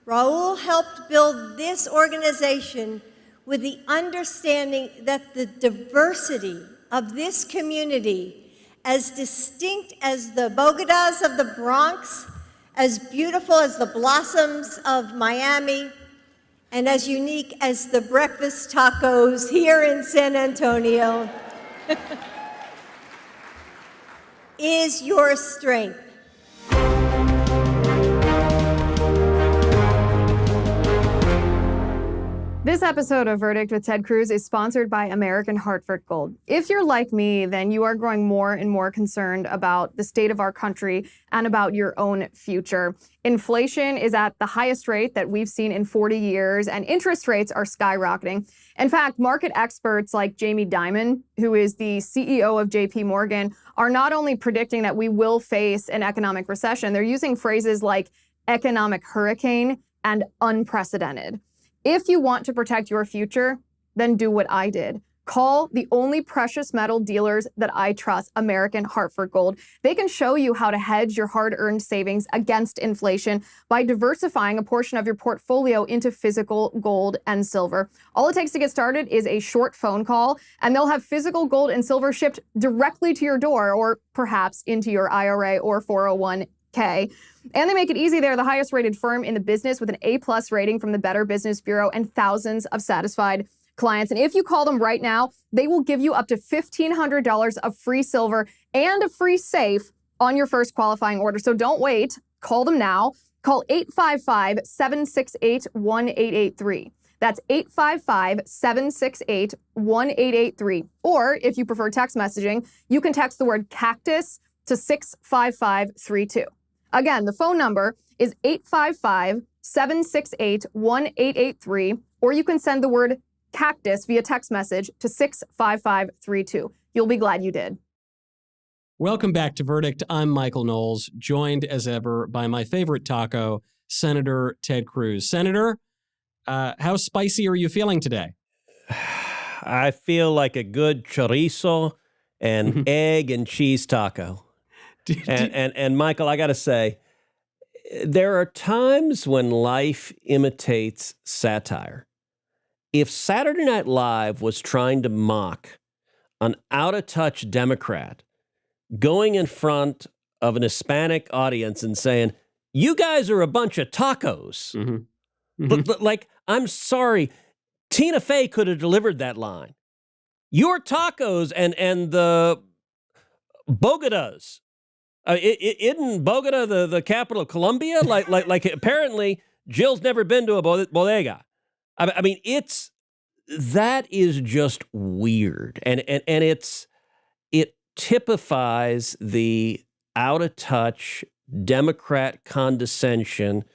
Raul helped build this organization with the understanding that the diversity of this community, as distinct as the Bogotas of the Bronx, as beautiful as the blossoms of Miami, and as unique as the breakfast tacos here in San Antonio, is your strength. This episode of Verdict with Ted Cruz is sponsored by American Hartford Gold. If you're like me, then you are growing more and more concerned about the state of our country and about your own future. Inflation is at the highest rate that we've seen in 40 years, and interest rates are skyrocketing. In fact, market experts like Jamie Dimon, who is the CEO of JP Morgan, are not only predicting that we will face an economic recession, they're using phrases like economic hurricane and unprecedented. If you want to protect your future, then do what I did. Call the only precious metal dealers that I trust, American Hartford Gold. They can show you how to hedge your hard-earned savings against inflation by diversifying a portion of your portfolio into physical gold and silver. All it takes to get started is a short phone call, and they'll have physical gold and silver shipped directly to your door, or perhaps into your IRA or 401k. And they make it easy. They're the highest rated firm in the business with an A+ rating from the Better Business Bureau and thousands of satisfied clients. And if you call them right now, they will give you up to $1,500 of free silver and a free safe on your first qualifying order. So don't wait. Call them now. Call 855-768-1883. That's 855-768-1883. Or if you prefer text messaging, you can text the word CACTUS to 65532. Again, the phone number is 855-768-1883, or you can send the word cactus via text message to 65532. You'll be glad you did. Welcome back to Verdict. I'm Michael Knowles, joined as ever by my favorite taco, Senator Ted Cruz. Senator, how spicy are you feeling today? I feel like a good chorizo and egg and cheese taco. And Michael, I got to say, there are times when life imitates satire. If Saturday Night Live was trying to mock an out-of-touch Democrat going in front of an Hispanic audience and saying, "You guys are a bunch of tacos," like, I'm sorry, Tina Fey could have delivered that line. Your tacos and the Bogotas. Isn't Bogota the capital of Colombia? Like apparently Jill's never been to a bodega. I mean, that is just weird, and it typifies the out of touch Democrat condescension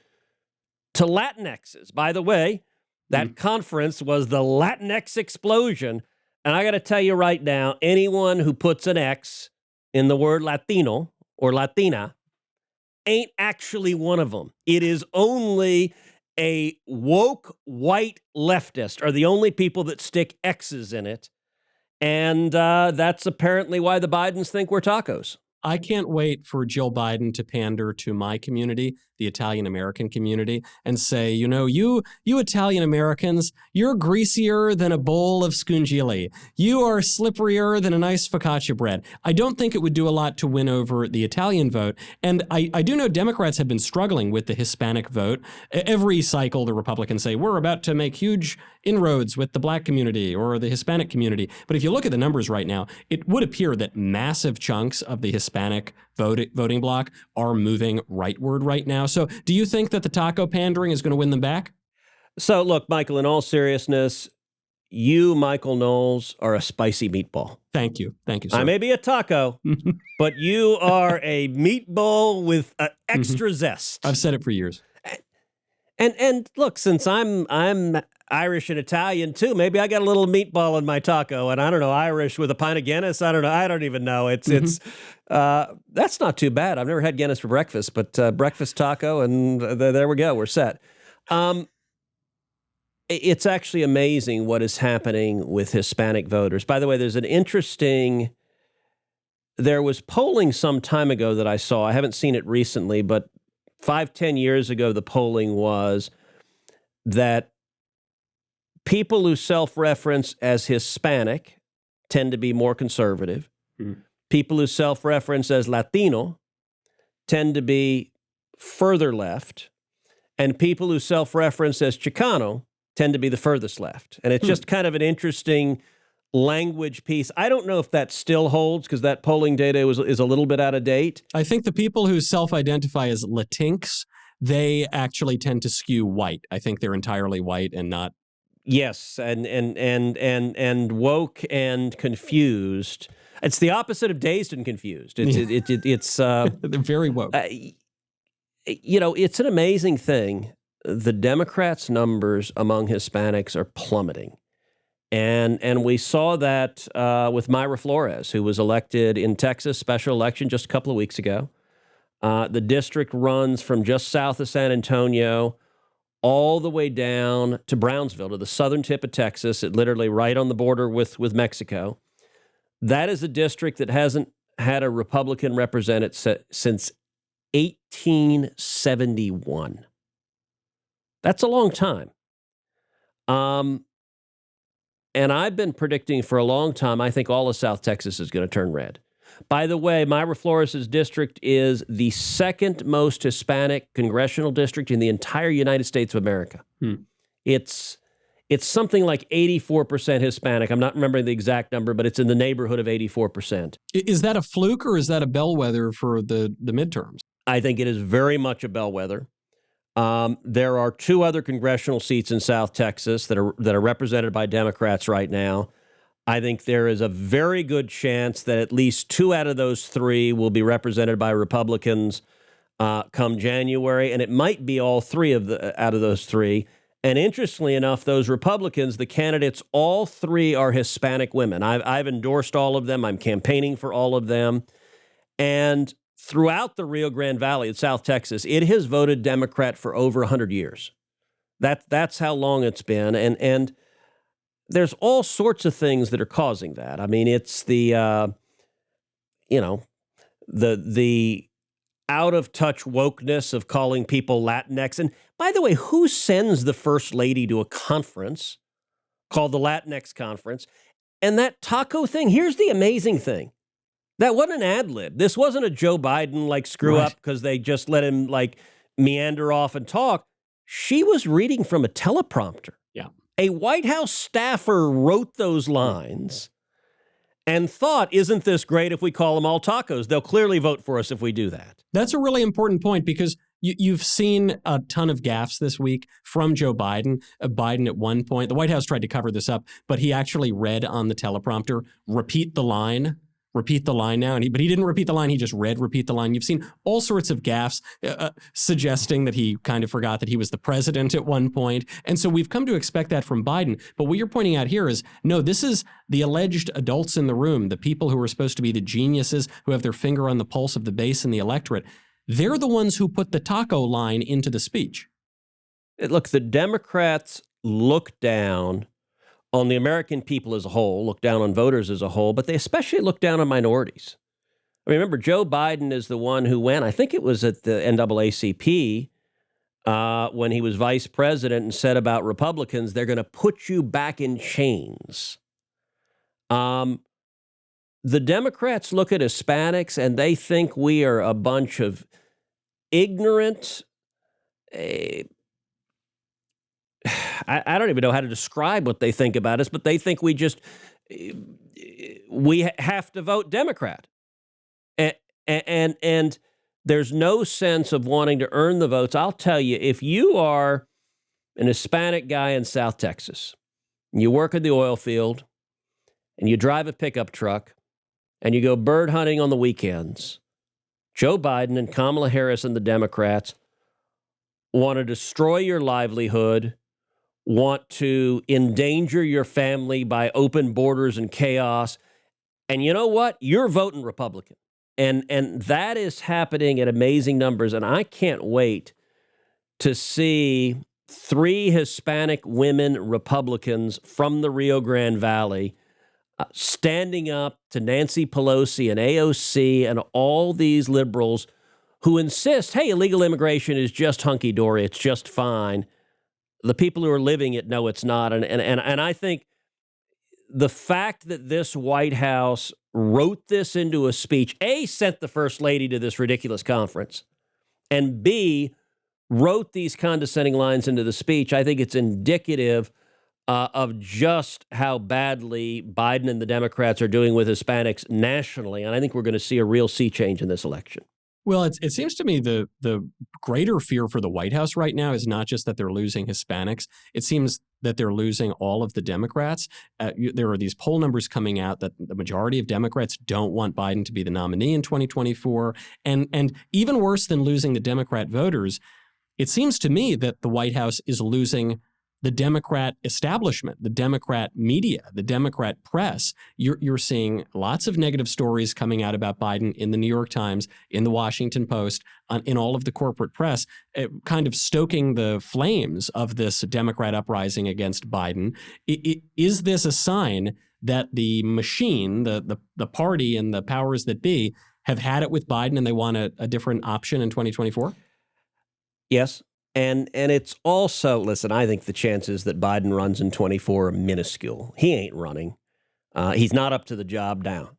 to Latinxes. By the way, that conference was the Latinx explosion, and I got to tell you right now, anyone who puts an X in the word Latino or Latina ain't actually one of them. It is only a woke white leftist are the only people that stick X's in it. And that's apparently why the Bidens think we're tacos. I can't wait for Jill Biden to pander to my community, the Italian-American community, and say, you know, you Italian-Americans, you're greasier than a bowl of scungili. You are slipperier than a nice focaccia bread. I don't think it would do a lot to win over the Italian vote. And I do know Democrats have been struggling with the Hispanic vote. Every cycle, the Republicans say, we're about to make huge inroads with the black community or the Hispanic community. But if you look at the numbers right now, it would appear that massive chunks of the Hispanic voting bloc are moving rightward right now. So do you think that the taco pandering is going to win them back? So look, Michael, in all seriousness, you, Michael Knowles, are a spicy meatball. Thank you. Thank you, sir. I may be a taco, but you are a meatball with extra zest. I've said it for years. And look, since I'm Irish and Italian too, maybe I got a little meatball in my taco, and I don't know, Irish with a pint of Guinness. I don't know. I don't even know. It's that's not too bad. I've never had Guinness for breakfast, but breakfast taco, and there we go. We're set. It's actually amazing what is happening with Hispanic voters. By the way, there was polling some time ago that I saw. I haven't seen it recently, but 5-10 years ago, the polling was that people who self-reference as Hispanic tend to be more conservative. People who self-reference as Latino tend to be further left. And people who self-reference as Chicano tend to be the furthest left. And it's just kind of an interesting language piece. I don't know if that still holds because that polling data is a little bit out of date. I think the people who self-identify as Latinx, they actually tend to skew white. I think they're entirely white and not. Yes, and woke and confused. It's the opposite of dazed and confused. It's They're very woke. You know, it's an amazing thing. The Democrats' numbers among Hispanics are plummeting. And we saw that with Mayra Flores, who was elected in Texas, special election just a couple of weeks ago. The district runs from just south of San Antonio all the way down to Brownsville, to the southern tip of Texas, literally right on the border with Mexico. That is a district that hasn't had a Republican represented since 1871. That's a long time. And I've been predicting for a long time, I think all of South Texas is going to turn red. By the way, Mayra Flores' district is the second most Hispanic congressional district in the entire United States of America. It's something like 84% Hispanic. I'm not remembering the exact number, but it's in the neighborhood of 84%. Is that a fluke or is that a bellwether for the midterms? I think it is very much a bellwether. There are two other congressional seats in South Texas that are represented by Democrats right now. I think there is a very good chance that at least two out of those three will be represented by Republicans come January, and it might be all three out of those three. And interestingly enough, those Republicans, the candidates, all three are Hispanic women. I've endorsed all of them. I'm campaigning for all of them. And throughout the Rio Grande Valley in South Texas, it has voted Democrat for over 100 years. That's how long it's been. And there's all sorts of things that are causing that. I mean, it's the out-of-touch wokeness of calling people Latinx. And by the way, who sends the First Lady to a conference called the Latinx Conference? And that taco thing, here's the amazing thing. That wasn't an ad lib. This wasn't a Joe Biden screw up because they just let him meander off and talk. She was reading from a teleprompter. Yeah. A White House staffer wrote those lines and thought, isn't this great if we call them all tacos? They'll clearly vote for us if we do that. That's a really important point because you've seen a ton of gaffes this week from Joe Biden. Biden at one point, the White House tried to cover this up, but he actually read on the teleprompter, repeat the line now. But he didn't repeat the line. He just read, repeat the line. You've seen all sorts of gaffes suggesting that he kind of forgot that he was the president at one point. And so we've come to expect that from Biden. But what you're pointing out here is, no, this is the alleged adults in the room, the people who are supposed to be the geniuses who have their finger on the pulse of the base and the electorate. They're the ones who put the taco line into the speech. Look, the Democrats look down on the American people as a whole, look down on voters as a whole, but they especially look down on minorities. I mean, remember, Joe Biden is the one who went, I think it was at the NAACP when he was vice president and said about Republicans, they're going to put you back in chains. The Democrats look at Hispanics and they think we are a bunch of ignorant, I don't even know how to describe what they think about us, but they think we have to vote Democrat. And there's no sense of wanting to earn the votes. I'll tell you, if you are an Hispanic guy in South Texas, and you work in the oil field, and you drive a pickup truck, and you go bird hunting on the weekends, Joe Biden and Kamala Harris and the Democrats want to destroy your livelihood, want to endanger your family by open borders and chaos. And you know what? You're voting Republican. And that is happening at amazing numbers. And I can't wait to see 3 Hispanic women Republicans from the Rio Grande Valley standing up to Nancy Pelosi and AOC and all these liberals who insist, hey, illegal immigration is just hunky-dory, it's just fine. The people who are living it know it's not. And I think the fact that this White House wrote this into a speech, A, sent the First Lady to this ridiculous conference, and B, wrote these condescending lines into the speech, I think it's indicative of just how badly Biden and the Democrats are doing with Hispanics nationally. And I think we're going to see a real sea change in this election. Well, it seems to me the greater fear for the White House right now is not just that they're losing Hispanics. It seems that they're losing all of the Democrats. There are these poll numbers coming out that the majority of Democrats don't want Biden to be the nominee in 2024. And even worse than losing the Democrat voters, it seems to me that the White House is losing the Democrat establishment, the Democrat media, the Democrat press. You're seeing lots of negative stories coming out about Biden in the New York Times, in the Washington Post, in all of the corporate press, kind of stoking the flames of this Democrat uprising against Biden. Is this a sign that the machine, the party and the powers that be have had it with Biden and they want a different option in 2024? Yes. And it's also, listen, I think the chances that Biden runs in 24 are minuscule. He ain't running. He's not up to the job now.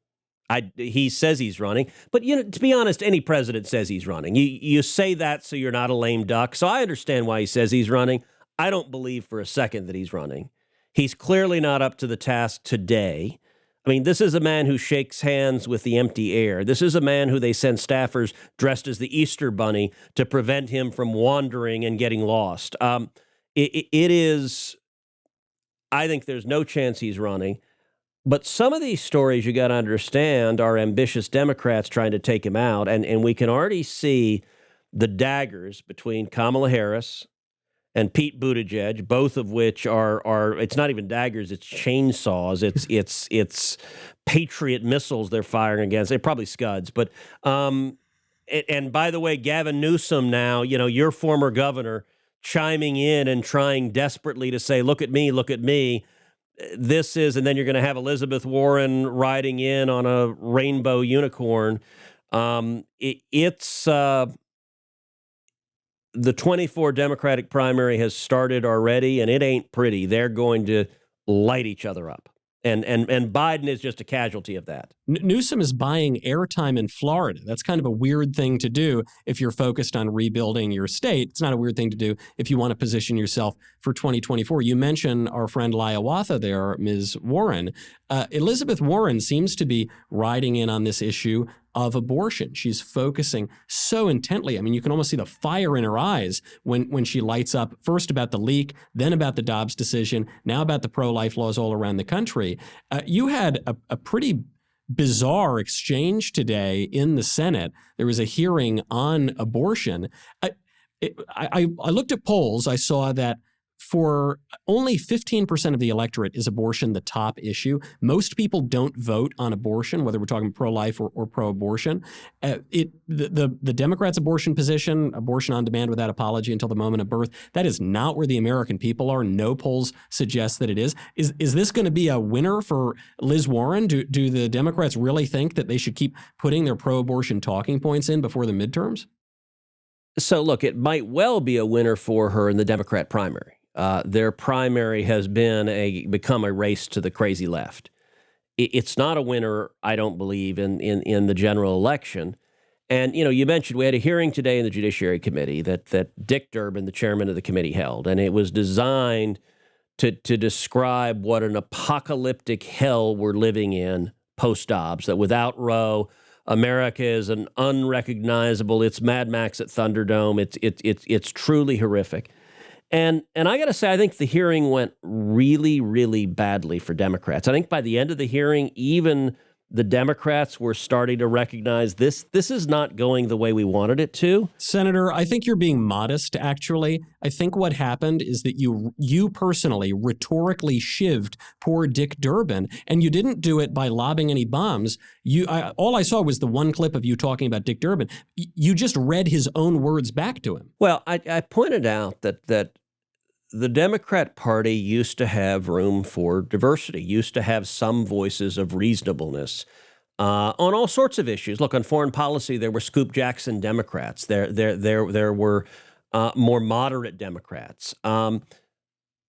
He says he's running, but to be honest, any president says he's running. You say that so you're not a lame duck. So I understand why he says he's running. I don't believe for a second that he's running. He's clearly not up to the task today. I mean, this is a man who shakes hands with the empty air. This is a man who they send staffers dressed as the Easter Bunny to prevent him from wandering and getting lost. It is, I think there's no chance he's running. But some of these stories you got to understand are ambitious Democrats trying to take him out. And we can already see the daggers between Kamala Harris and Pete Buttigieg, both of which are it's not even daggers, it's chainsaws, it's Patriot missiles they're firing against. They're probably Scuds, but and by the way, Gavin Newsom now, your former governor, chiming in and trying desperately to say, look at me, look at me. This is, and then you're going to have Elizabeth Warren riding in on a rainbow unicorn. The 24 Democratic primary has started already, and it ain't pretty. They're going to light each other up. And Biden is just a casualty of that. Newsom is buying airtime in Florida. That's kind of a weird thing to do if you're focused on rebuilding your state. It's not a weird thing to do if you want to position yourself for 2024. You mentioned our friend Hiawatha there, Ms. Warren. Elizabeth Warren seems to be riding in on this issue of abortion. She's focusing so intently. I mean, you can almost see the fire in her eyes when she lights up, first about the leak, then about the Dobbs decision, now about the pro-life laws all around the country. You had a pretty bizarre exchange today in the Senate. There was a hearing on abortion. I looked at polls. I saw that for only 15% of the electorate is abortion the top issue. Most people don't vote on abortion, whether we're talking pro-life or pro-abortion. The Democrats' abortion position, abortion on demand without apology until the moment of birth, that is not where the American people are. No polls suggest that it is. Is this going to be a winner for Liz Warren? Do the Democrats really think that they should keep putting their pro-abortion talking points in before the midterms? So look, it might well be a winner for her in the Democrat primary. Their primary has become a race to the crazy left. It's not a winner, I don't believe, in the general election. And, you mentioned we had a hearing today in the Judiciary Committee that Dick Durbin, the chairman of the committee, held. And it was designed to describe what an apocalyptic hell we're living in post-Dobbs, that without Roe, America is an unrecognizable, it's Mad Max at Thunderdome. It's truly horrific. And I got to say, I think the hearing went really, really badly for Democrats. I think by the end of the hearing, even the Democrats were starting to recognize this is not going the way we wanted it to. Senator, I think you're being modest, actually. I think what happened is that you personally rhetorically shivved poor Dick Durbin, and you didn't do it by lobbing any bombs. All I saw was the one clip of you talking about Dick Durbin. You just read his own words back to him. Well, I pointed out that the Democrat Party used to have room for diversity, used to have some voices of reasonableness on all sorts of issues. Look, on foreign policy, there were Scoop Jackson Democrats. There were more moderate Democrats.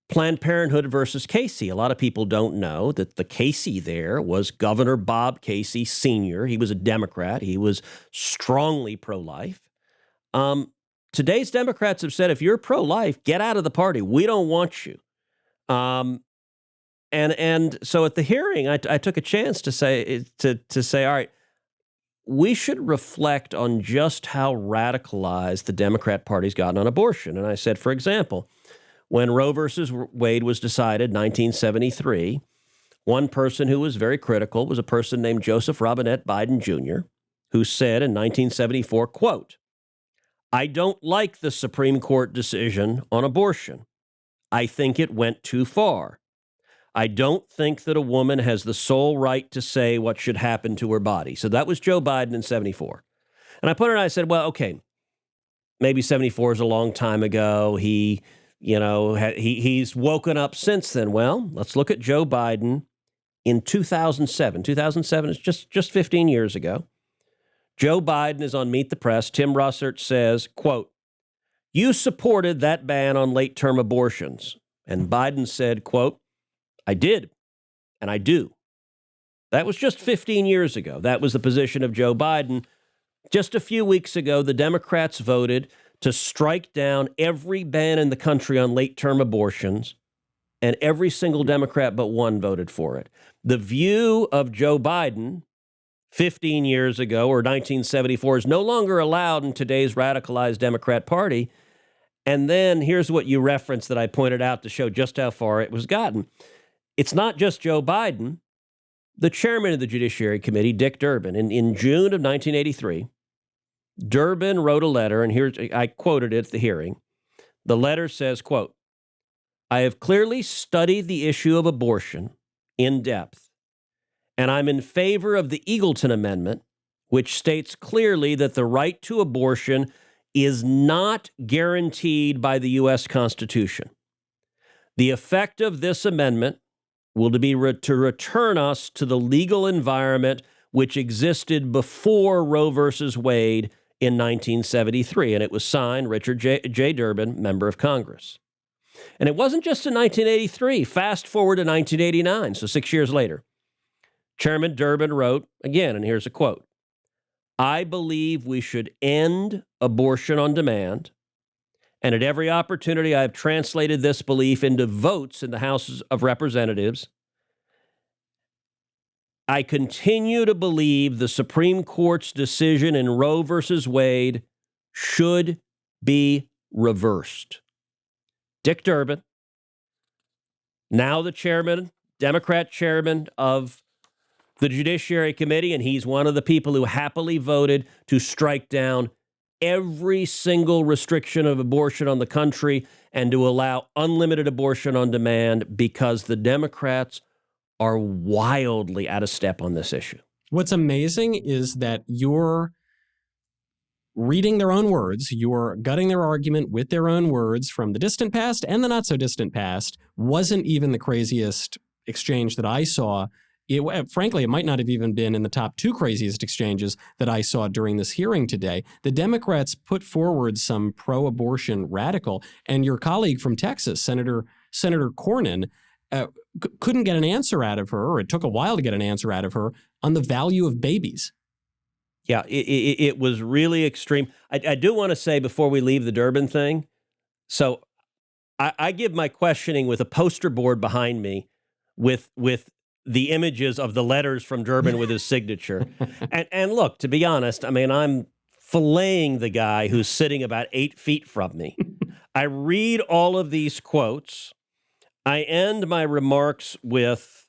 Planned Parenthood versus Casey. A lot of people don't know that the Casey there was Governor Bob Casey Sr. He was a Democrat. He was strongly pro-life. Today's Democrats have said, if you're pro-life, get out of the party. We don't want you. And so at the hearing, I took a chance to say, all right, we should reflect on just how radicalized the Democrat Party's gotten on abortion. And I said, for example, when Roe versus Wade was decided, 1973, one person who was very critical was a person named Joseph Robinette Biden Jr., who said in 1974, quote, "I don't like the Supreme Court decision on abortion. I think it went too far. I don't think that a woman has the sole right to say what should happen to her body." So that was Joe Biden in 74. And I put it and I said, well, okay, maybe 74 is a long time ago. He's woken up since then. Well, let's look at Joe Biden in 2007. 2007 is just 15 years ago. Joe Biden is on Meet the Press. Tim Russert says, quote, "You supported that ban on late-term abortions." And Biden said, quote, "I did, and I do." That was just 15 years ago. That was the position of Joe Biden. Just a few weeks ago, the Democrats voted to strike down every ban in the country on late-term abortions, and every single Democrat but one voted for it. The view of Joe Biden 15 years ago or 1974 is no longer allowed in today's radicalized Democrat Party. And then here's what you referenced that I pointed out to show just how far it was gotten. It's not just Joe Biden. The chairman of the Judiciary Committee, Dick Durbin, in June of 1983, Durbin wrote a letter, and here I quoted it at the hearing. The letter says, quote, "I have clearly studied the issue of abortion in depth, and I'm in favor of the Eagleton Amendment, which states clearly that the right to abortion is not guaranteed by the U.S. Constitution. The effect of this amendment will be to return us to the legal environment which existed before Roe versus Wade in 1973." And it was signed Richard J. Durbin, member of Congress. And it wasn't just in 1983. Fast forward to 1989, so 6 years later. Chairman Durbin wrote, again, and here's a quote, "I believe we should end abortion on demand, and at every opportunity I have translated this belief into votes in the House of Representatives. I continue to believe the Supreme Court's decision in Roe versus Wade should be reversed." Dick Durbin, now the chairman, Democrat chairman of the Judiciary Committee, and he's one of the people who happily voted to strike down every single restriction of abortion on the country and to allow unlimited abortion on demand because the Democrats are wildly out of step on this issue. What's amazing is that you're reading their own words, you're gutting their argument with their own words from the distant past and the not so distant past. Wasn't even the craziest exchange that I saw. Frankly, it might not have even been in the top two craziest exchanges that I saw during this hearing today. The Democrats put forward some pro-abortion radical, and your colleague from Texas, Senator Cornyn, couldn't get an answer out of her, or it took a while to get an answer out of her, on the value of babies. Yeah, it was really extreme. I do want to say before we leave the Durbin thing, so I give my questioning with a poster board behind me with the images of the letters from Durbin with his signature. And look, to be honest, I mean, I'm filleting the guy who's sitting about 8 feet from me. I read all of these quotes. I end my remarks with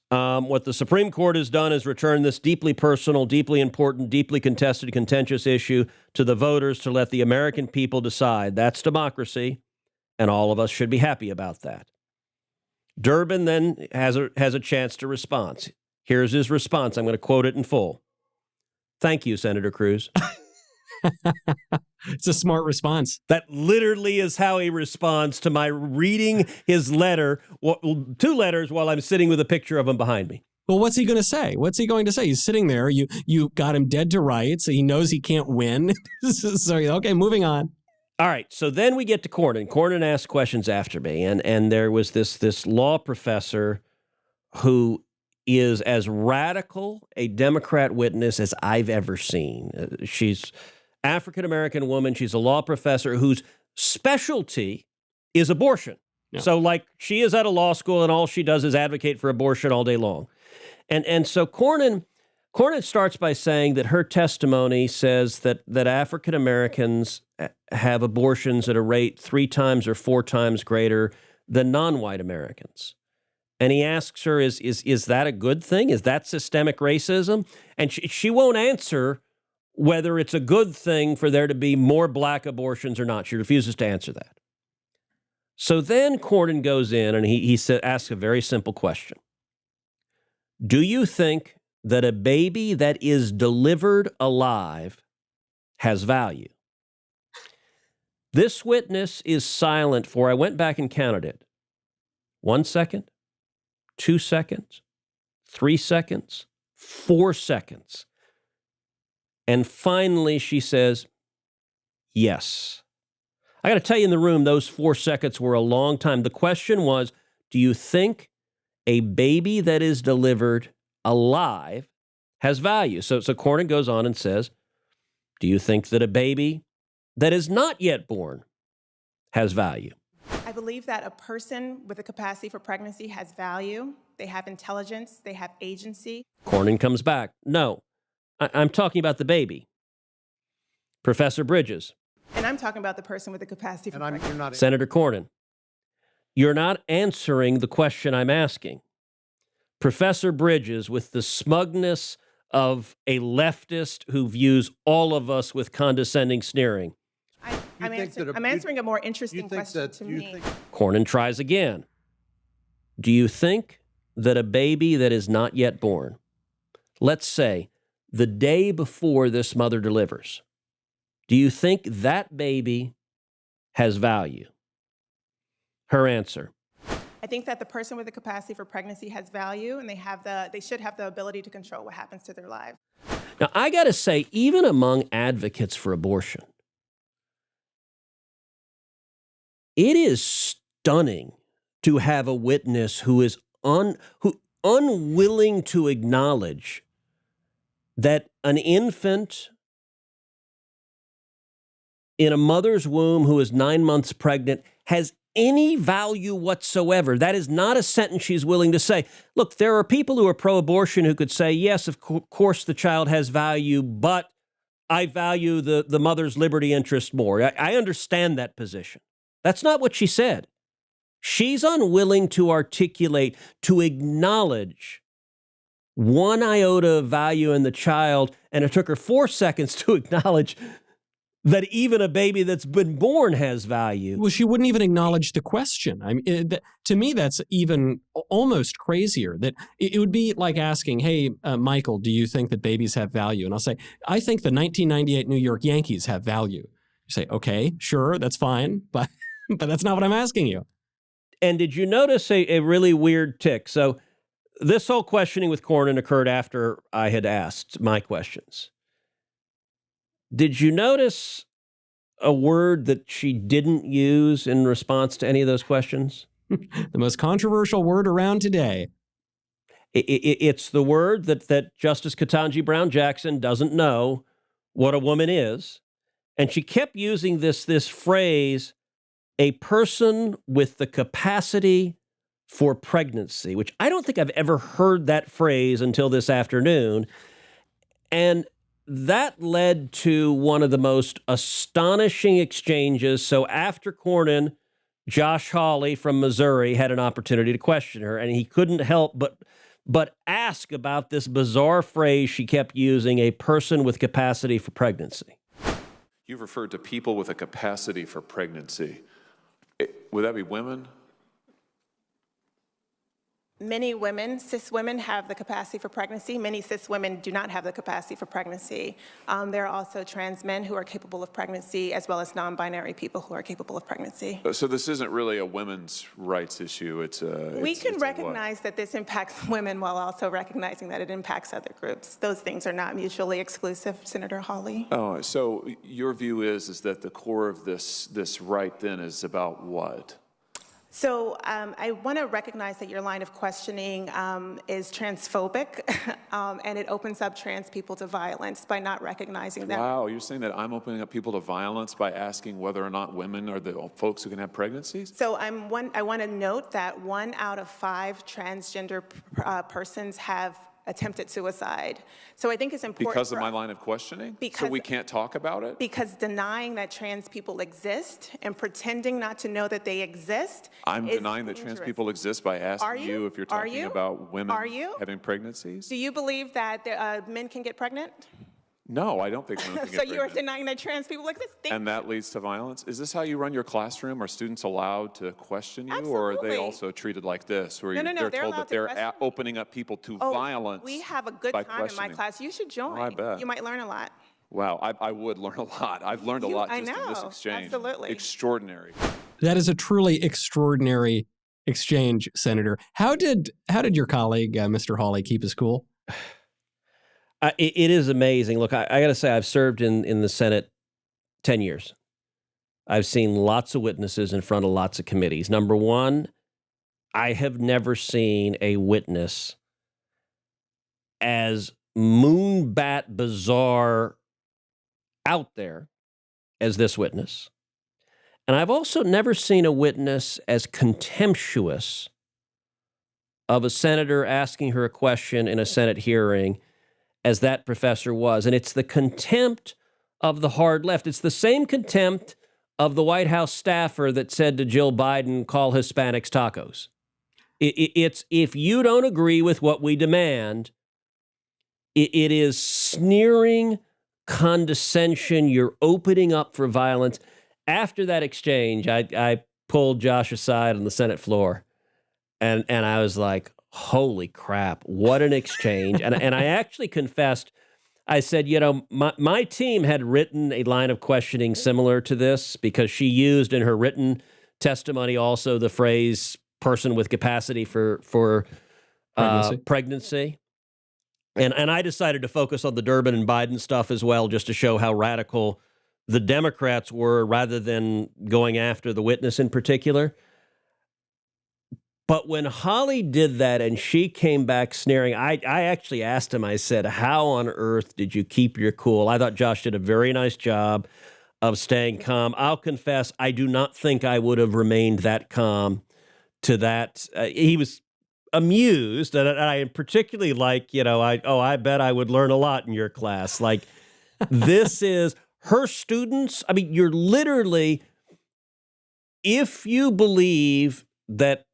what the Supreme Court has done is return this deeply personal, deeply important, deeply contested, contentious issue to the voters to let the American people decide. That's democracy, and all of us should be happy about that. Durbin then has a chance to respond. Here's his response. I'm going to quote it in full. "Thank you, Senator Cruz." It's a smart response. That literally is how he responds to my reading his letter, 2 letters, while I'm sitting with a picture of him behind me. Well, what's he going to say? What's he going to say? He's sitting there. You got him dead to rights. He knows he can't win. So, okay, moving on. All right, so then we get to Cornyn. Cornyn asked questions after me, and there was this law professor who is as radical a Democrat witness as I've ever seen. She's African-American woman. She's a law professor whose specialty is abortion. Yeah. So, like, she is at a law school, and all she does is advocate for abortion all day long. And so Cornyn starts by saying that her testimony says that African Americans have abortions at a rate 3 times or 4 times greater than non-white Americans. And he asks her, is that a good thing? Is that systemic racism? And she won't answer whether it's a good thing for there to be more black abortions or not. She refuses to answer that. So then Cornyn goes in and he asks a very simple question. Do you think that a baby that is delivered alive has value? This witness is silent for, I went back and counted it, 1 second, 2 seconds, 3 seconds, 4 seconds. And finally she says, yes. I got to tell you in the room, those 4 seconds were a long time. The question was, do you think a baby that is delivered alive has value? So Cornyn goes on and says, do you think that a baby that is not yet born has value? I believe that a person with a capacity for pregnancy has value. They have intelligence. They have agency. Cornyn comes back. No, I'm talking about the baby. Professor Bridges. And I'm talking about the person with the capacity for pregnancy. Senator Cornyn, you're not answering the question I'm asking. Professor Bridges, with the smugness of a leftist who views all of us with condescending sneering. I'm answering a more interesting question to me. Cornyn tries again. Do you think that a baby that is not yet born, let's say the day before this mother delivers, do you think that baby has value? Her answer. I think that the person with the capacity for pregnancy has value, and they should have the ability to control what happens to their lives. Now, I got to say, even among advocates for abortion, it is stunning to have a witness who is unwilling to acknowledge that an infant in a mother's womb who is 9 months pregnant has any value whatsoever. That is not a sentence she's willing to say. Look, there are people who are pro-abortion who could say, yes, of course the child has value, but I value the mother's liberty interest more. I understand that position. That's not what she said. She's unwilling to articulate, to acknowledge one iota of value in the child, and it took her 4 seconds to acknowledge that even a baby that's been born has value. Well, she wouldn't even acknowledge the question. I mean, to me, that's even almost crazier. That it would be like asking, hey, Michael, do you think that babies have value? And I'll say, I think the 1998 New York Yankees have value. You say, okay, sure, that's fine, but that's not what I'm asking you. And did you notice a really weird tick? So this whole questioning with Cornyn occurred after I had asked my questions. Did you notice a word that she didn't use in response to any of those questions? The most controversial word around today. It's the word that Justice Ketanji Brown Jackson doesn't know what a woman is. And she kept using this phrase, a person with the capacity for pregnancy, which I don't think I've ever heard that phrase until this afternoon. And that led to one of the most astonishing exchanges. So after Cornyn, Josh Hawley from Missouri had an opportunity to question her, and he couldn't help but ask about this bizarre phrase she kept using, a person with capacity for pregnancy. You've referred to people with a capacity for pregnancy. Would that be women? Many women, cis women, have the capacity for pregnancy. Many cis women do not have the capacity for pregnancy. There are also trans men who are capable of pregnancy, as well as non-binary people who are capable of pregnancy. So this isn't really a women's rights issue. We can recognize that this impacts women while also recognizing that it impacts other groups. Those things are not mutually exclusive, Senator Hawley. Oh, so your view is that the core of this right then is about what? So I want to recognize that your line of questioning is transphobic, and it opens up trans people to violence by not recognizing that. Wow, you're saying that I'm opening up people to violence by asking whether or not women are the folks who can have pregnancies? So I want to note that 1 out of 5 transgender persons have attempted suicide. So I think it's important because of my line of questioning? So we can't talk about it? Because denying that trans people exist and pretending not to know that they exist I'm is denying that dangerous. trans people exist by asking you if you're talking about women having pregnancies? Do you believe that men can get pregnant? No, I don't think women can get So you are pregnant. denying that trans people exist? And that leads to violence? Is this how you run your classroom? Are students allowed to question you? Absolutely. Or are they also treated like this, where No, they're they're told allowed that to they're question. opening up people to violence? We have a good by time in my questioning? class. You should join. Oh, I bet. You might learn a lot. Wow, I would learn a lot. I've learned a lot I just in this know, exchange. absolutely. Extraordinary. That is a truly extraordinary exchange, Senator. How did your colleague, Mr. Hawley, keep his cool? It is amazing. Look, I got to say, I've served in the Senate 10 years. I've seen lots of witnesses in front of lots of committees. Number one, I have never seen a witness as moonbat bizarre out there as this witness. And I've also never seen a witness as contemptuous of a senator asking her a question in a Senate hearing as that professor was. And it's the contempt of the hard left. It's the same contempt of the White House staffer that said to Jill Biden, call Hispanics tacos. It's if you don't agree with what we demand, it is sneering condescension. You're opening up for violence. After that exchange, I pulled Josh aside on the Senate floor, and I was like, holy crap, what an exchange. And I actually confessed, I said, you know, my team had written a line of questioning similar to this because she used in her written testimony also the phrase person with capacity for pregnancy. And I decided to focus on the Durbin and Biden stuff as well, just to show how radical the Democrats were rather than going after the witness in particular. But when Hawley did that and she came back sneering, I actually asked him, I said, how on earth did you keep your cool? I thought Josh did a very nice job of staying calm. I'll confess, I do not think I would have remained that calm to that. He was amused, and I particularly like, you know, I bet I would learn a lot in your class. Like, this is her students. I mean, you're literally, if you believe that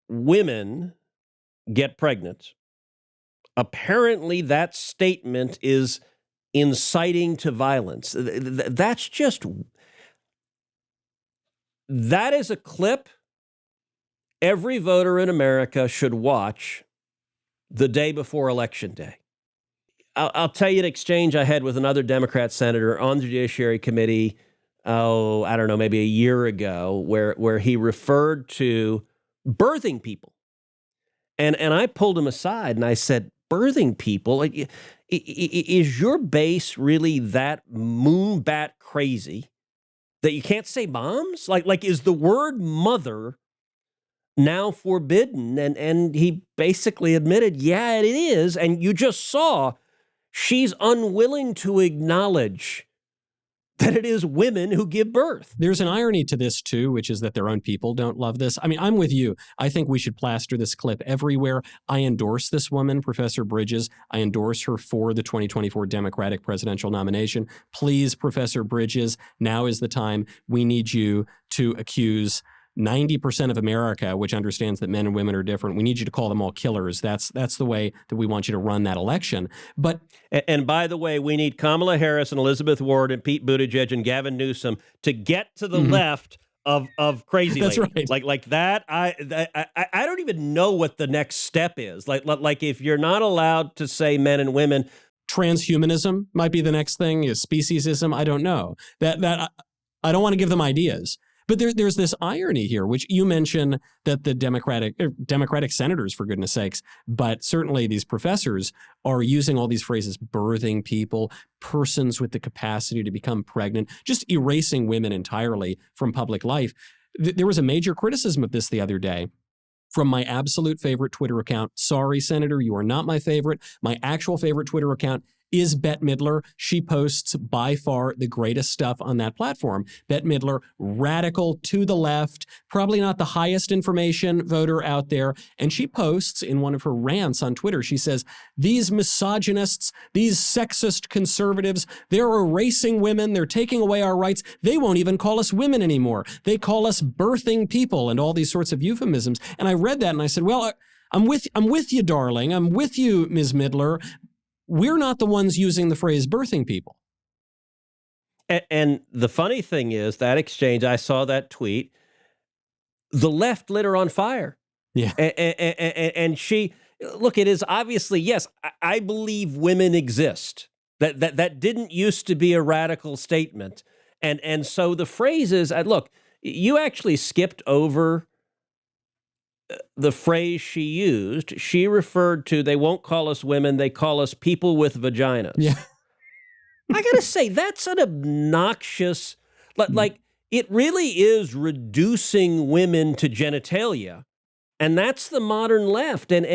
women get pregnant, apparently that statement is inciting to violence. That's just, that is a clip every voter in America should watch the day before Election Day. I'll tell you an exchange I had with another Democrat senator on the Judiciary Committee, I don't know, maybe a year ago, where he referred to birthing people. And I pulled him aside and I said, birthing people? Is your base really that moonbat crazy that you can't say moms? Like is the word mother now forbidden? And he basically admitted, yeah, it is. And you just saw she's unwilling to acknowledge that it is women who give birth. There's an irony to this, too, which is that their own people don't love this. I mean, I'm with you. I think we should plaster this clip everywhere. I endorse this woman, Professor Bridges. I endorse her for the 2024 Democratic presidential nomination. Please, Professor Bridges, now is the time. We need you to accuse 90% of America, which understands that men and women are different. We need you to call them all killers. That's the way that we want you to run that election. But and by the way, we need Kamala Harris and Elizabeth Warren and Pete Buttigieg and Gavin Newsom to get to the left of crazy That's lady. right. Like that. I don't even know what the next step is. Like if you're not allowed to say men and women, Transhumanism might be the next thing. Is speciesism? I don't know. That I don't want to give them ideas. But there's this irony here, which you mention that the Democratic senators, for goodness sakes, but certainly these professors are using all these phrases: birthing people, persons with the capacity to become pregnant, just erasing women entirely from public life. There was a major criticism of this the other day from my absolute favorite Twitter account. Sorry, Senator, you are not my favorite. My actual favorite Twitter account is Bette Midler. She posts by far the greatest stuff on that platform. Bette Midler, radical to the left, probably not the highest information voter out there. And she posts in one of her rants on Twitter, she says, these misogynists, these sexist conservatives, they're erasing women. They're taking away our rights. They won't even call us women anymore. They call us birthing people and all these sorts of euphemisms. And I read that and I said, well, I'm with you, darling. I'm with you, Ms. Midler. We're not the ones using the phrase birthing people. and the funny thing is that exchange, I saw that tweet, the left lit her on fire. Yeah. And she, look, it is obviously, yes, I believe women exist. That didn't used to be a radical statement. And so the phrase is, look, you actually skipped over the phrase she used. She referred to, they won't call us women, they call us people with vaginas. Yeah. I gotta say, that's an obnoxious, like, it really is reducing women to genitalia. And that's the modern left. And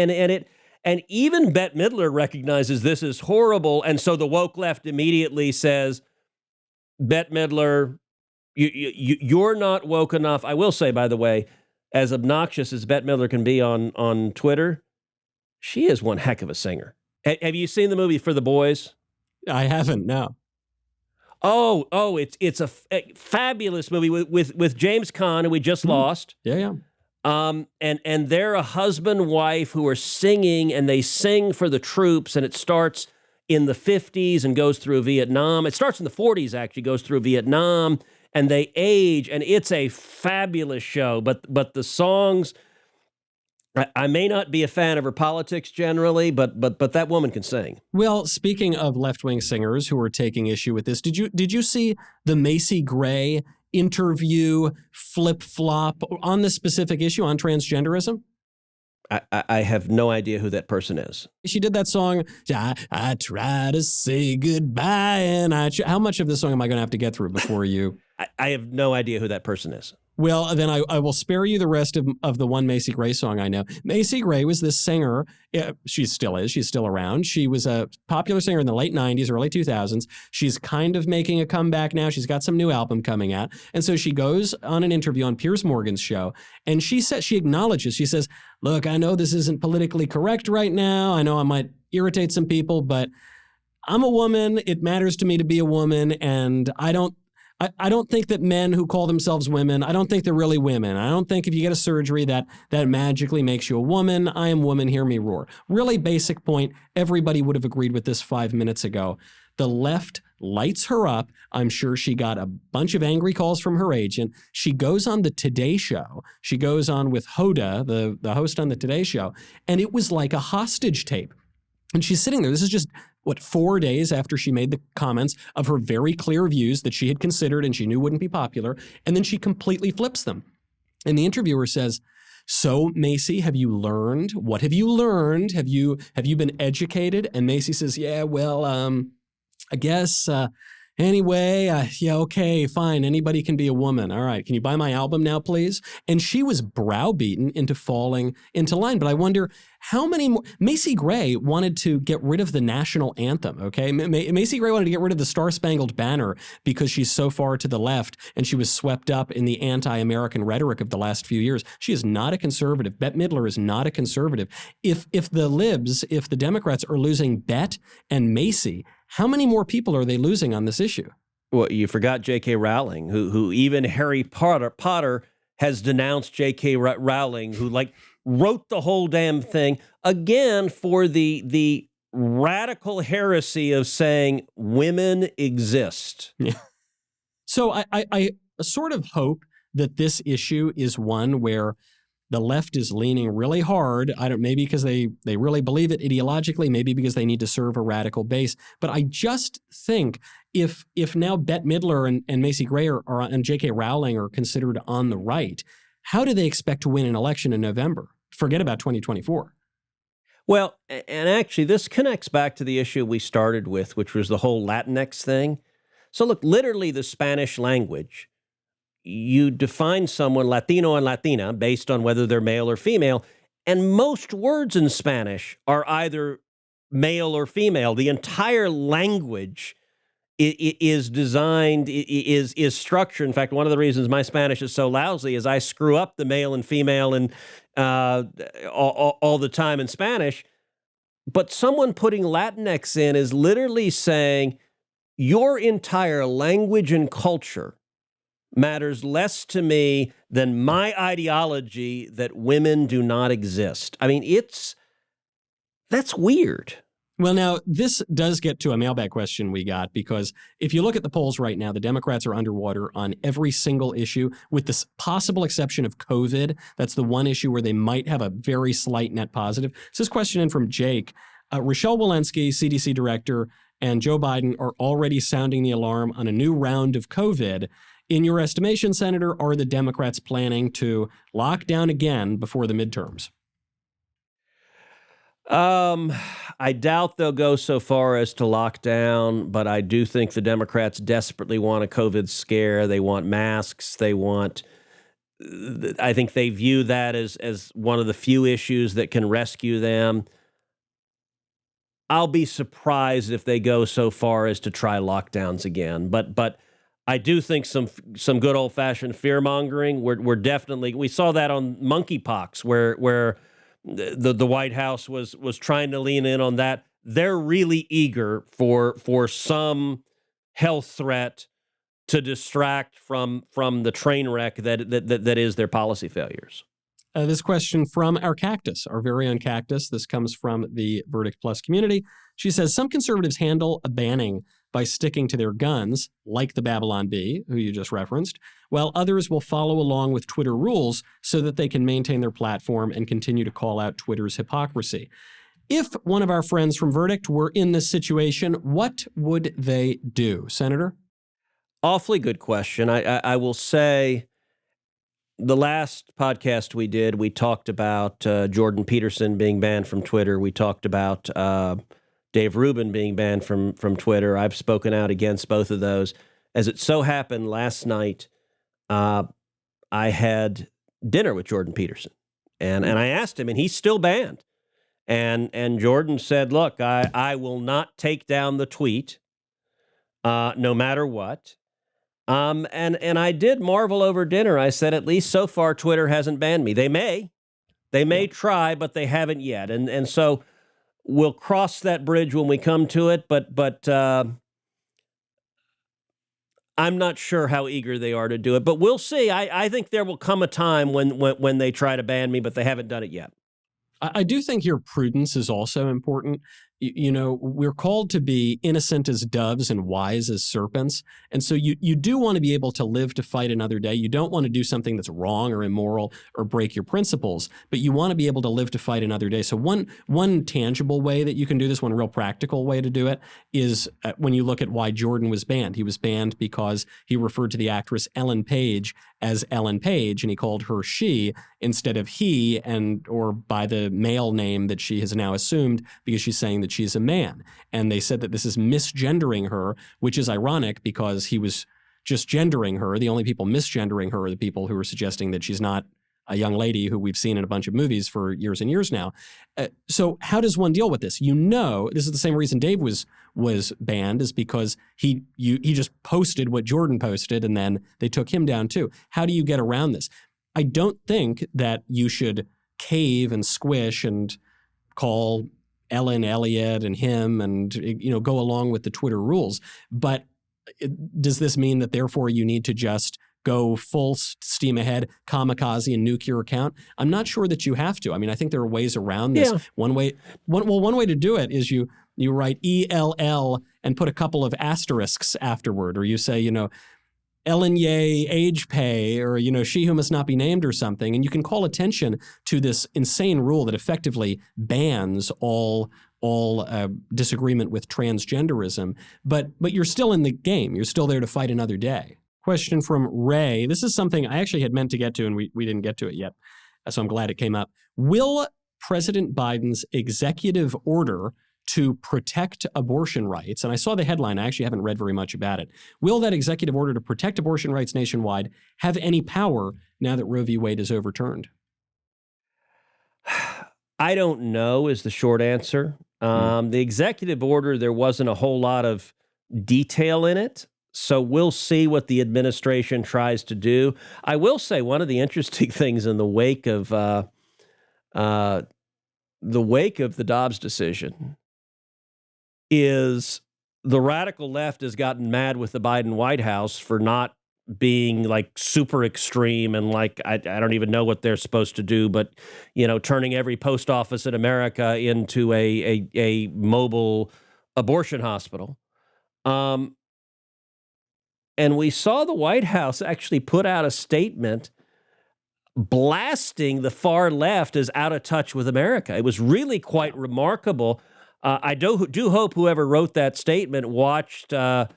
even Bette Midler recognizes this is horrible. And so the woke left immediately says, Bette Midler, you're not woke enough. I will say, by the way, as obnoxious as Bette Midler can be on Twitter, she is one heck of a singer. Have you seen the movie For the Boys? I haven't, no. Oh, it's a fabulous movie with James Caan, who we just lost. Yeah. And they're a husband, wife who are singing, and they sing for the troops, and it starts in the 50s and goes through Vietnam. It starts in the 40s, actually, goes through Vietnam, and they age, and it's a fabulous show. But the songs, I may not be a fan of her politics generally, but that woman can sing. Well, speaking of left-wing singers who are taking issue with this, did you see the Macie Gray interview flip-flop on this specific issue on transgenderism? I have no idea who that person is. She did that song, I try to say goodbye, and how much of this song am I going to have to get through before you? I have no idea who that person is. Well, then I will spare you the rest of the one Macie Gray song I know. Macie Gray was this singer. She still is. She's still around. She was a popular singer in the late 90s, early 2000s. She's kind of making a comeback now. She's got some new album coming out. And so she goes on an interview on Piers Morgan's show, and she acknowledges, she says, look, I know this isn't politically correct right now. I know I might irritate some people, but I'm a woman. It matters to me to be a woman, and I don't think that men who call themselves women, I don't think they're really women. I don't think if you get a surgery that magically makes you a woman. I am woman, hear me roar. Really basic point. Everybody would have agreed with this 5 minutes ago. The left lights her up. I'm sure she got a bunch of angry calls from her agent. She goes on the Today Show. She goes on with Hoda, the host on the Today Show, and it was like a hostage tape. And she's sitting there. This is just, 4 days after she made the comments of her very clear views that she had considered and she knew wouldn't be popular. And then she completely flips them. And the interviewer says, so Macie, have you learned? What have you learned? Have you been educated? And Macie says, yeah, well, I guess, anyway, yeah, okay, fine. Anybody can be a woman. All right. Can you buy my album now, please? And she was browbeaten into falling into line. But I wonder how many more. Macie Gray wanted to get rid of the national anthem, okay? Macie Gray wanted to get rid of the Star-Spangled Banner because she's so far to the left and she was swept up in the anti-American rhetoric of the last few years. She is not a conservative. Bette Midler is not a conservative. If the libs, if the Democrats are losing Bette and Macie, how many more people are they losing on this issue? Well, you forgot J.K. Rowling, who even Harry Potter has denounced J.K. Rowling, who wrote the whole damn thing, again, for the radical heresy of saying women exist. Yeah. So I sort of hope that this issue is one where the left is leaning really hard. Maybe because they really believe it ideologically, maybe because they need to serve a radical base. But I just think if now Bette Midler and Macie Gray and J.K. Rowling are considered on the right, how do they expect to win an election in November? Forget about 2024. Well, and actually, this connects back to the issue we started with, which was the whole Latinx thing. So look, literally the Spanish language, you define someone Latino and Latina based on whether they're male or female, and most words in Spanish are either male or female. The entire language is designed, is structured. In fact, one of the reasons my Spanish is so lousy is I screw up the male and female and all the time in Spanish. But someone putting Latinx in is literally saying your entire language and culture matters less to me than my ideology that women do not exist. I mean, that's weird. Well, now, this does get to a mailbag question we got, because if you look at the polls right now, the Democrats are underwater on every single issue, with the possible exception of COVID. That's the one issue where they might have a very slight net positive. So this question in from Jake. Rochelle Walensky, CDC director, and Joe Biden are already sounding the alarm on a new round of COVID. In your estimation, Senator, are the Democrats planning to lock down again before the midterms? I doubt they'll go so far as to lock down, but I do think the Democrats desperately want a COVID scare. They want masks. I think they view that as one of the few issues that can rescue them. I'll be surprised if they go so far as to try lockdowns again, but I do think some good old-fashioned fear-mongering. We're definitely, we saw that on monkeypox where the White House was trying to lean in on that. They're really eager for some health threat to distract from the train wreck that is their policy failures. This question from our CACTUS, our very own CACTUS. This comes from the Verdict Plus community. She says, some conservatives handle a banning by sticking to their guns, like the Babylon Bee, who you just referenced, while others will follow along with Twitter rules so that they can maintain their platform and continue to call out Twitter's hypocrisy. If one of our friends from Verdict were in this situation, what would they do? Senator? Awfully good question. I will say the last podcast we did, we talked about Jordan Peterson being banned from Twitter. We talked about Dave Rubin being banned from Twitter. I've spoken out against both of those. As it so happened, last night, I had dinner with Jordan Peterson, and I asked him, and he's still banned. And Jordan said, look, I will not take down the tweet, no matter what. And I did marvel over dinner. I said, at least so far, Twitter hasn't banned me. They may try, but they haven't yet. And so we'll cross that bridge when we come to it, but I'm not sure how eager they are to do it. But we'll see. I think there will come a time when they try to ban me, but they haven't done it yet. I do think your prudence is also important. You know, we're called to be innocent as doves and wise as serpents. And so you do want to be able to live to fight another day. You don't want to do something that's wrong or immoral or break your principles, but you want to be able to live to fight another day. So one tangible way that you can do this, one real practical way to do it, is when you look at why Jordan was banned. He was banned because he referred to the actress Ellen Page as Ellen Page, and he called her she instead of he, or by the male name that she has now assumed because she's saying that she's a man. And they said that this is misgendering her, which is ironic because he was just gendering her. The only people misgendering her are the people who are suggesting that she's not a young lady who we've seen in a bunch of movies for years and years now. So how does one deal with this? You know, this is the same reason Dave was banned, is because he just posted what Jordan posted and then they took him down too. How do you get around this? I don't think that you should cave and squish and call Ellen Elliott and him and, go along with the Twitter rules. But does this mean that therefore you need to just go full steam ahead, kamikaze and nuke your account? I'm not sure that you have to. I mean, I think there are ways around this. Yeah. One way to do it is you write ELL and put a couple of asterisks afterward, or you say, Ellen Ye age pay, or, she who must not be named or something. And you can call attention to this insane rule that effectively bans all disagreement with transgenderism. But you're still in the game. You're still there to fight another day. Question from Ray. This is something I actually had meant to get to, and we didn't get to it yet. So I'm glad it came up. Will President Biden's executive order to protect abortion rights, and I saw the headline, I actually haven't read very much about it. Will that executive order to protect abortion rights nationwide have any power now that Roe v. Wade is overturned? I don't know is the short answer. The executive order, there wasn't a whole lot of detail in it. So we'll see what the administration tries to do. I will say one of the interesting things in the wake of the Dobbs decision is the radical left has gotten mad with the Biden White House for not being like super extreme and like I don't even know what they're supposed to do, but turning every post office in America into a mobile abortion hospital. And we saw the White House actually put out a statement blasting the far left as out of touch with America. It was really quite remarkable. I do hope whoever wrote that statement watched the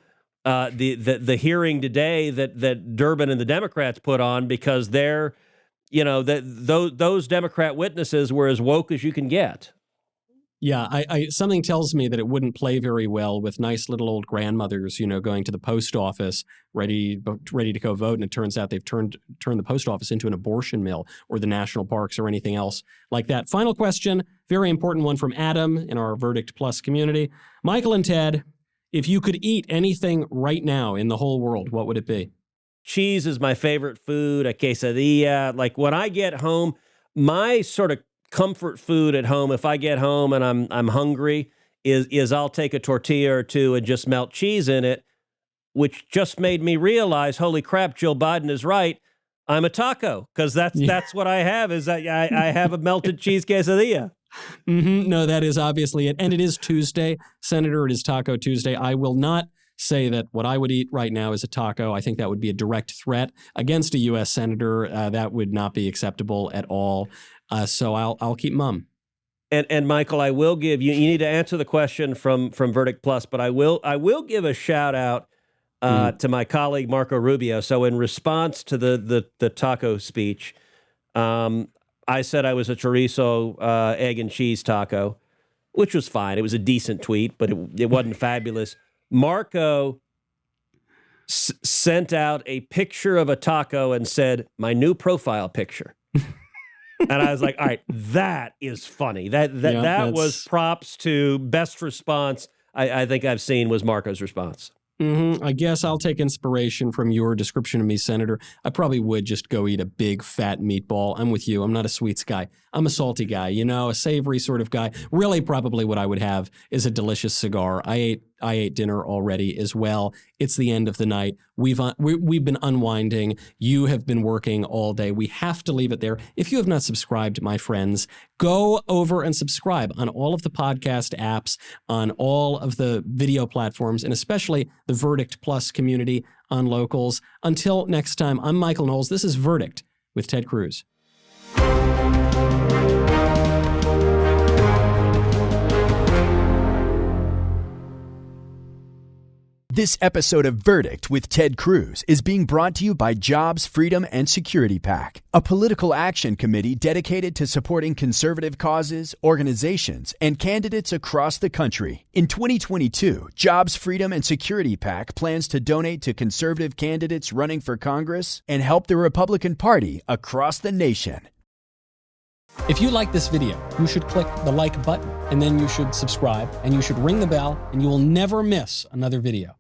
hearing today that Durbin and the Democrats put on, because they're, those Democrat witnesses were as woke as you can get. Yeah, something tells me that it wouldn't play very well with nice little old grandmothers, going to the post office, ready to go vote, and it turns out they've turned the post office into an abortion mill, or the national parks, or anything else like that. Final question, very important one from Adam in our Verdict Plus community. Michael and Ted, if you could eat anything right now in the whole world, what would it be? Cheese is my favorite food, a quesadilla. Like when I get home, my sort of comfort food at home, if I get home and I'm hungry, is I'll take a tortilla or two and just melt cheese in it, which just made me realize, holy crap, Jill Biden is right. I'm a taco, because that's what I have, is that I have a melted cheese quesadilla. Mm-hmm. No, that is obviously it. And it is Tuesday, Senator. It is Taco Tuesday. I will not say that what I would eat right now is a taco. I think that would be a direct threat against a U.S. senator. That would not be acceptable at all. So I'll keep mum. And Michael, I will give you. You need to answer the question from Verdict Plus, but I will give a shout out to my colleague Marco Rubio. So in response to the taco speech, I said I was a chorizo egg and cheese taco, which was fine. It was a decent tweet, but it wasn't fabulous. Marco sent out a picture of a taco and said, "My new profile picture." And I was like, all right, that is funny. That was props to best response I think I've seen was Marco's response. Mm-hmm. I guess I'll take inspiration from your description of me, Senator. I probably would just go eat a big fat meatball. I'm with you. I'm not a sweets guy. I'm a salty guy, a savory sort of guy. Really, probably what I would have is a delicious cigar. I ate dinner already as well. It's the end of the night. We've been unwinding. You have been working all day. We have to leave it there. If you have not subscribed, my friends, go over and subscribe on all of the podcast apps, on all of the video platforms, and especially the Verdict Plus community on Locals. Until next time, I'm Michael Knowles. This is Verdict with Ted Cruz. This episode of Verdict with Ted Cruz is being brought to you by Jobs, Freedom, and Security PAC, a political action committee dedicated to supporting conservative causes, organizations, and candidates across the country. In 2022, Jobs, Freedom, and Security PAC plans to donate to conservative candidates running for Congress and help the Republican Party across the nation. If you like this video, you should click the like button, and then you should subscribe, and you should ring the bell, and you will never miss another video.